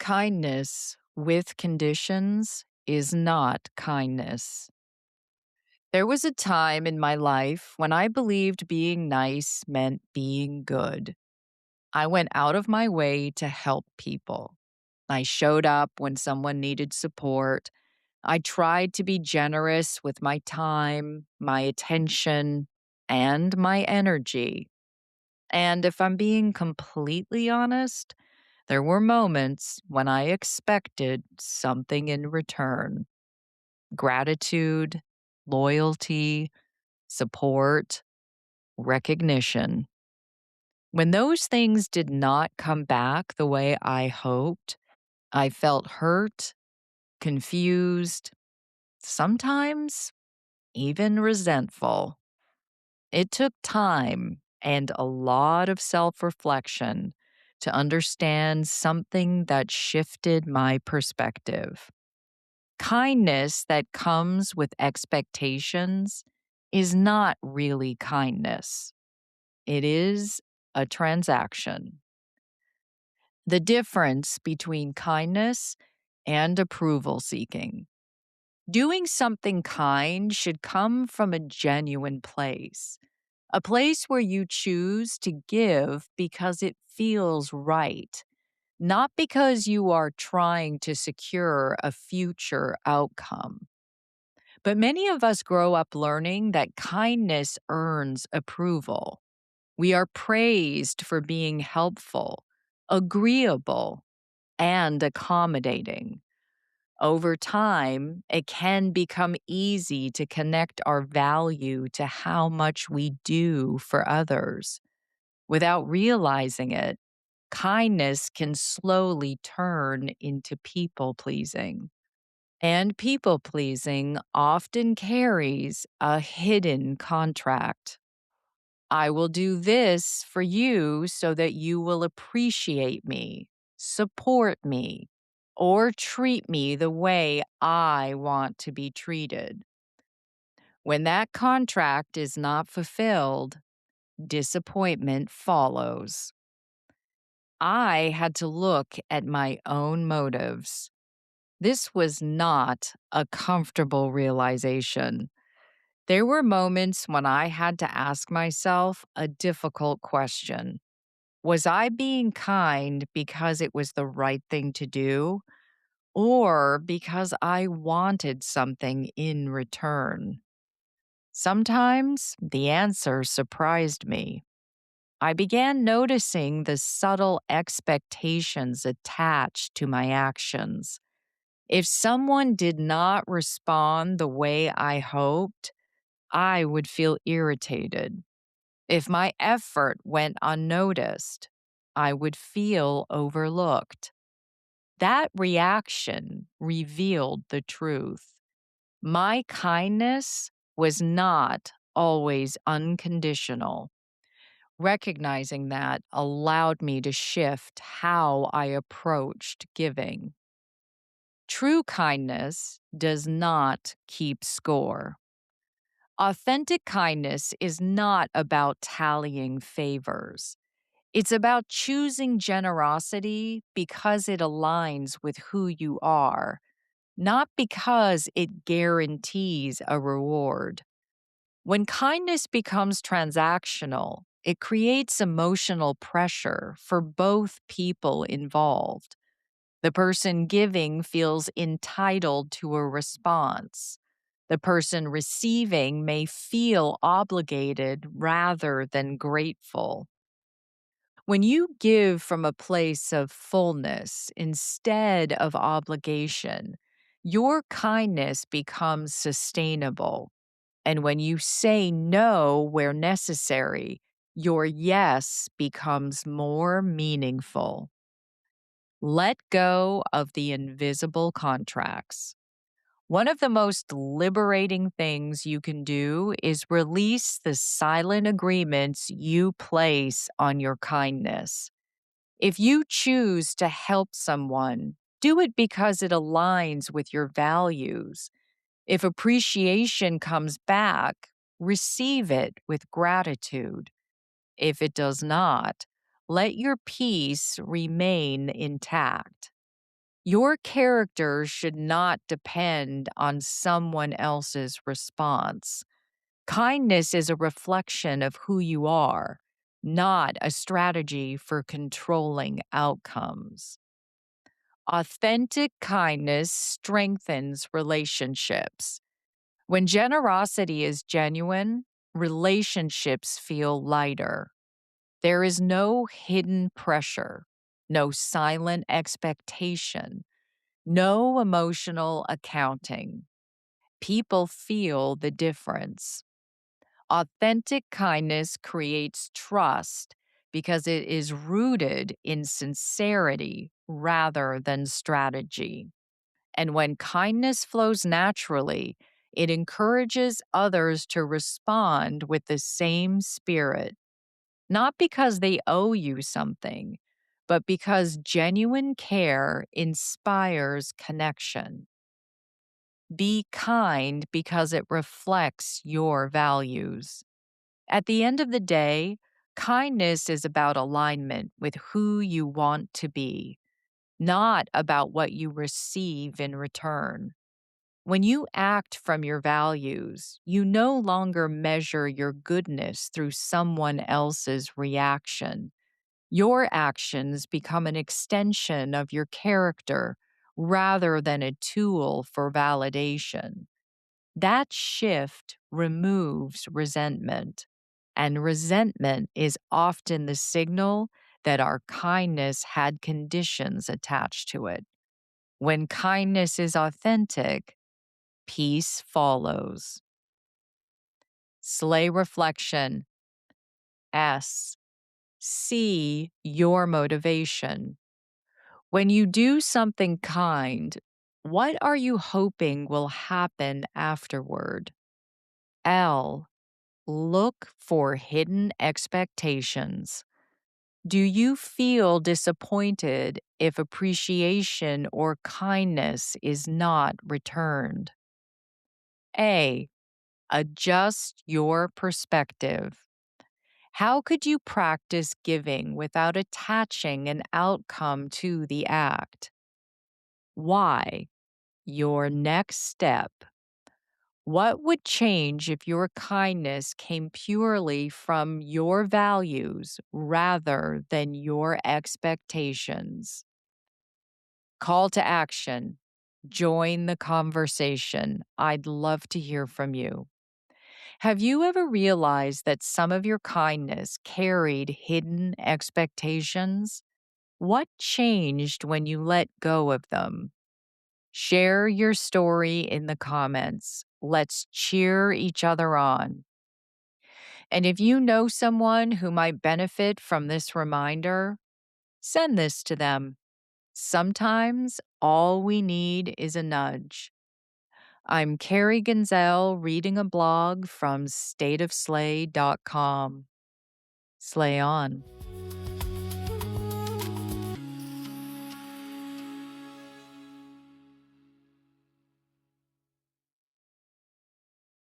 Kindness with conditions is not kindness. There was a time in my life when I believed being nice meant being good. I went out of my way to help people. I showed up when someone needed support. I tried to be generous with my time, my attention, and my energy. And if I'm being completely honest, there were moments when I expected something in return: gratitude, loyalty, support, recognition. When those things did not come back the way I hoped, I felt hurt, confused, sometimes even resentful. It took time and a lot of self reflection to understand something that shifted my perspective. Kindness that comes with expectations is not really kindness, it is a transaction. The difference between kindness and approval seeking. Doing something kind should come from a genuine place, a place where you choose to give because it feels right, not because you are trying to secure a future outcome. But many of us grow up learning that kindness earns approval. We are praised for being helpful, agreeable, and accommodating. Over time, it can become easy to connect our value to how much we do for others. Without realizing it, kindness can slowly turn into people pleasing. And people pleasing often carries a hidden contract. I will do this for you so that you will appreciate me, support me, or treat me the way I want to be treated. When that contract is not fulfilled, disappointment follows. I had to look at my own motives. This was not a comfortable realization. There were moments when I had to ask myself a difficult question. Was I being kind because it was the right thing to do, or because I wanted something in return? Sometimes the answer surprised me. I began noticing the subtle expectations attached to my actions. If someone did not respond the way I hoped, I would feel irritated. If my effort went unnoticed, I would feel overlooked. That reaction revealed the truth. My kindness was not always unconditional. Recognizing that allowed me to shift how I approached giving. True kindness does not keep score. Authentic kindness is not about tallying favors. It's about choosing generosity because it aligns with who you are, not because it guarantees a reward. When kindness becomes transactional, it creates emotional pressure for both people involved. The person giving feels entitled to a response. The person receiving may feel obligated rather than grateful. When you give from a place of fullness instead of obligation, your kindness becomes sustainable. And when you say no where necessary, your yes becomes more meaningful. Let go of the invisible contracts. One of the most liberating things you can do is release the silent agreements you place on your kindness. If you choose to help someone, do it because it aligns with your values. If appreciation comes back, receive it with gratitude. If it does not, let your peace remain intact. Your character should not depend on someone else's response. Kindness is a reflection of who you are, not a strategy for controlling outcomes. Authentic kindness strengthens relationships. When generosity is genuine, relationships feel lighter. There is no hidden pressure, no silent expectation, no emotional accounting. People feel the difference. Authentic kindness creates trust because it is rooted in sincerity rather than strategy. And when kindness flows naturally, it encourages others to respond with the same spirit, not because they owe you something, but because genuine care inspires connection. Be kind because it reflects your values. At the end of the day, kindness is about alignment with who you want to be, not about what you receive in return. When you act from your values, you no longer measure your goodness through someone else's reaction. Your actions become an extension of your character rather than a tool for validation. That shift removes resentment, and resentment is often the signal that our kindness had conditions attached to it. When kindness is authentic, peace follows. Slay reflection. S. See your motivation. When you do something kind, what are you hoping will happen afterward? L. Look for hidden expectations. Do you feel disappointed if appreciation or kindness is not returned? A. Adjust your perspective. How could you practice giving without attaching an outcome to the act? Why? Your next step. What would change if your kindness came purely from your values rather than your expectations? Call to action. Join the conversation. I'd love to hear from you. Have you ever realized that some of your kindness carried hidden expectations? What changed when you let go of them? Share your story in the comments. Let's cheer each other on. And if you know someone who might benefit from this reminder, send this to them. Sometimes all we need is a nudge. I'm Carrie Genzel reading a blog from stateofslay.com. Slay on.